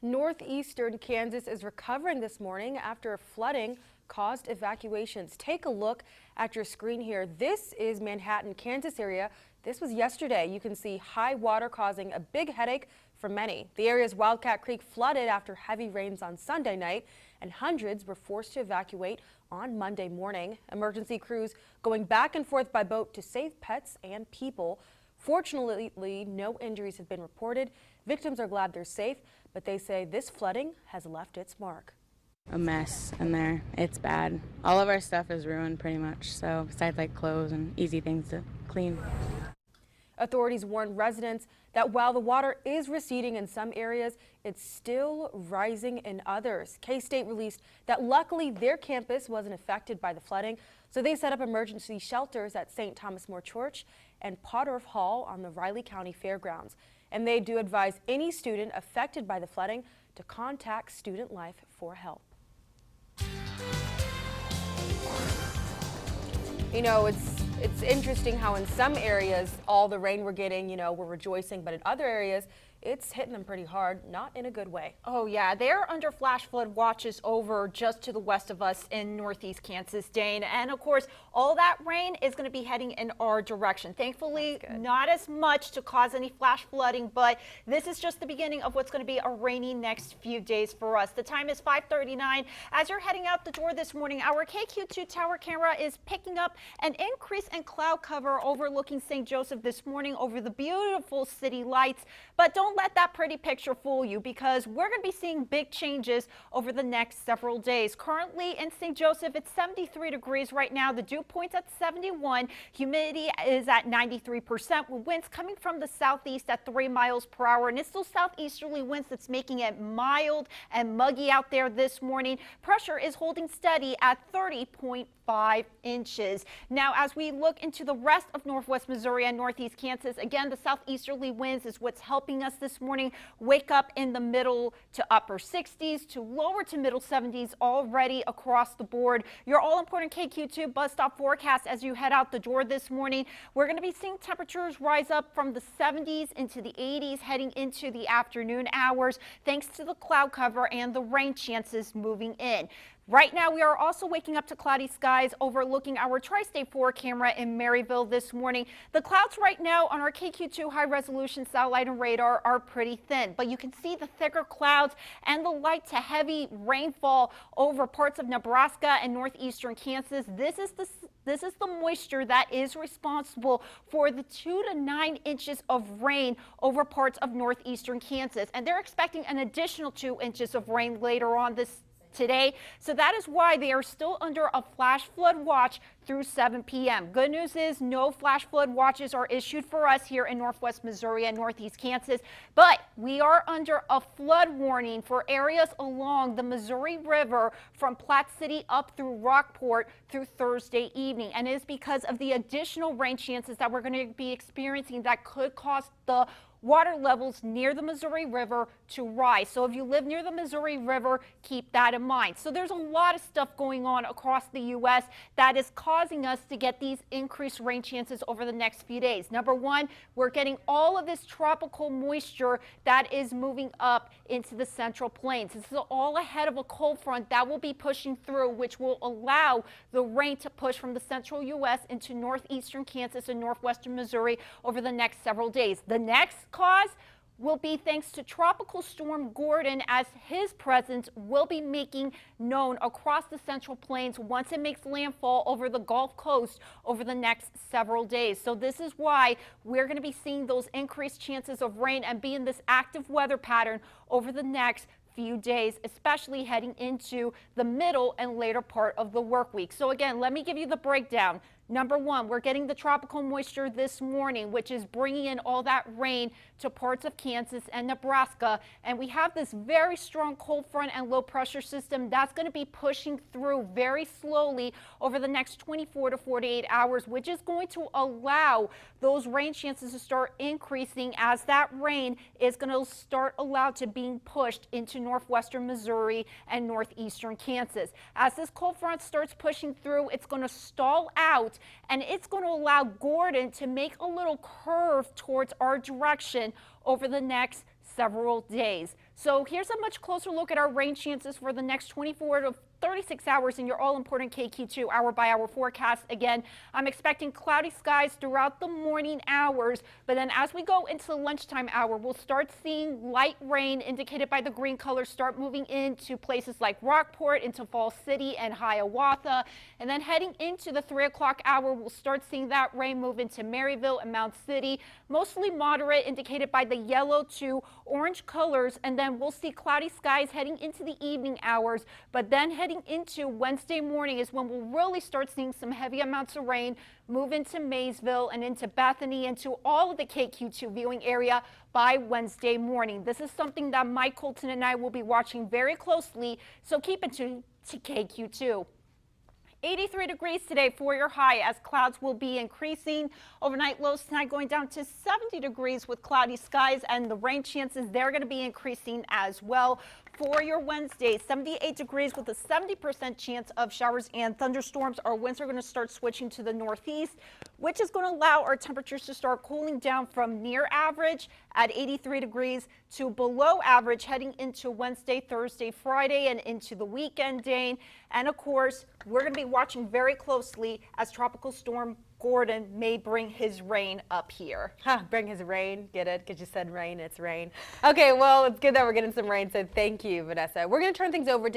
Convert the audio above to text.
Northeastern Kansas is recovering this morning after flooding caused evacuations. Take a look at your screen here. This is Manhattan, Kansas area. This was yesterday. You can see high water causing a big headache for many. The area's Wildcat Creek flooded after heavy rains on Sunday night, and hundreds were forced to evacuate on Monday morning. Emergency crews going back and forth by boat to save pets and people. Fortunately, no injuries have been reported. Victims are glad they're safe, but they say this flooding has left its mark. A mess in there. It's bad. All of our stuff is ruined pretty much, so besides like clothes and easy things to clean. Authorities warn residents that while the water is receding in some areas, it's still rising in others. K-State released that luckily their campus wasn't affected by the flooding, so they set up emergency shelters at St. Thomas More Church and Potterf Hall on the Riley County Fairgrounds. And they do advise any student affected by the flooding to contact Student Life for help. You know, it's interesting how in some areas all the rain we're getting, you know, we're rejoicing, but in other areas it's hitting them pretty hard, not in a good way. Oh yeah, they're under flash flood watches over just to the west of us in northeast Kansas, Dane. And of course, all that rain is going to be heading in our direction. Thankfully, not as much to cause any flash flooding, but this is just the beginning of what's going to be a rainy next few days for us. The time is 5:39. As you're heading out the door this morning, our KQ2 tower camera is picking up an increase in cloud cover overlooking St. Joseph this morning over the beautiful city lights. But don't let that pretty picture fool you, because we're going to be seeing big changes over the next several days. Currently in St. Joseph, it's 73 degrees right now. The dew point's at 71. Humidity is at 93%, with winds coming from the southeast at 3 miles per hour. And it's those southeasterly winds that's making it mild and muggy out there this morning. Pressure is holding steady at 30.5 inches. Now, as we look into the rest of northwest Missouri and northeast Kansas, again, the southeasterly winds is what's helping us this morning. Wake up in the middle to upper 60s to lower to middle 70s already across the board. Your all-important KQ2 bus stop forecast as you head out the door this morning. We're going to be seeing temperatures rise up from the 70s into the 80s heading into the afternoon hours, thanks to the cloud cover and the rain chances moving in. Right now, we are also waking up to cloudy skies overlooking our Tri-State 4 camera in Maryville this morning. The clouds right now on our KQ2 high-resolution satellite and radar are pretty thin, but you can see the thicker clouds and the light to heavy rainfall over parts of Nebraska and northeastern Kansas. This is the moisture that is responsible for the 2 to 9 inches of rain over parts of northeastern Kansas, and they're expecting an additional 2 inches of rain later on today. So that is why they are still under a flash flood watch through 7 p.m. Good news is no flash flood watches are issued for us here in northwest Missouri and northeast Kansas, but we are under a flood warning for areas along the Missouri River from Platte City up through Rockport through Thursday evening. And it is because of the additional rain chances that we're going to be experiencing that could cause the water levels near the Missouri River to rise. So if you live near the Missouri River, keep that in mind. So there's a lot of stuff going on across the U.S. that is causing us to get these increased rain chances over the next few days. Number one, we're getting all of this tropical moisture that is moving up into the central plains. This is all ahead of a cold front that will be pushing through, which will allow the rain to push from the central U.S. into northeastern Kansas and northwestern Missouri over the next several days. The next cause will be thanks to Tropical Storm Gordon, as his presence will be making known across the Central Plains once it makes landfall over the Gulf Coast over the next several days. So this is why we're going to be seeing those increased chances of rain and be in this active weather pattern over the next few days, especially heading into the middle and later part of the work week. So again, let me give you the breakdown. Number one, we're getting the tropical moisture this morning, which is bringing in all that rain to parts of Kansas and Nebraska. And we have this very strong cold front and low pressure system that's going to be pushing through very slowly over the next 24 to 48 hours, which is going to allow those rain chances to start increasing as that rain is going to start allowed to being pushed into northwestern Missouri and northeastern Kansas. As this cold front starts pushing through, it's going to stall out and it's going to allow Gordon to make a little curve towards our direction over the next several days. So here's a much closer look at our rain chances for the next 24 to 36 hours in your all-important KQ2 hour-by-hour forecast. Again, I'm expecting cloudy skies throughout the morning hours, but then as we go into the lunchtime hour, we'll start seeing light rain indicated by the green colors start moving into places like Rockport, into Falls City and Hiawatha, and then heading into the 3 o'clock hour, we'll start seeing that rain move into Maryville and Mount City, mostly moderate, indicated by the yellow to orange colors, and then we'll see cloudy skies heading into the evening hours, but then heading into Wednesday morning is when we'll really start seeing some heavy amounts of rain move into Maysville and into Bethany, into all of the KQ2 viewing area by Wednesday morning. This is something that Mike Colton and I will be watching very closely, so keep it to KQ2. 83 degrees today for your high as clouds will be increasing. Overnight lows tonight going down to 70 degrees with cloudy skies, and the rain chances they're going to be increasing as well. For your Wednesday, 78 degrees with a 70% chance of showers and thunderstorms. Our winds are going to start switching to the northeast, which is going to allow our temperatures to start cooling down from near average at 83 degrees to below average heading into Wednesday, Thursday, Friday, and into the weekend, Dane. And of course, we're going to be watching very closely as Tropical Storm Gordon may bring his rain up here. Bring his rain. Get it? Because you said rain, it's rain. Okay, well, it's good that we're getting some rain, so thank you, Vanessa. We're going to turn things over to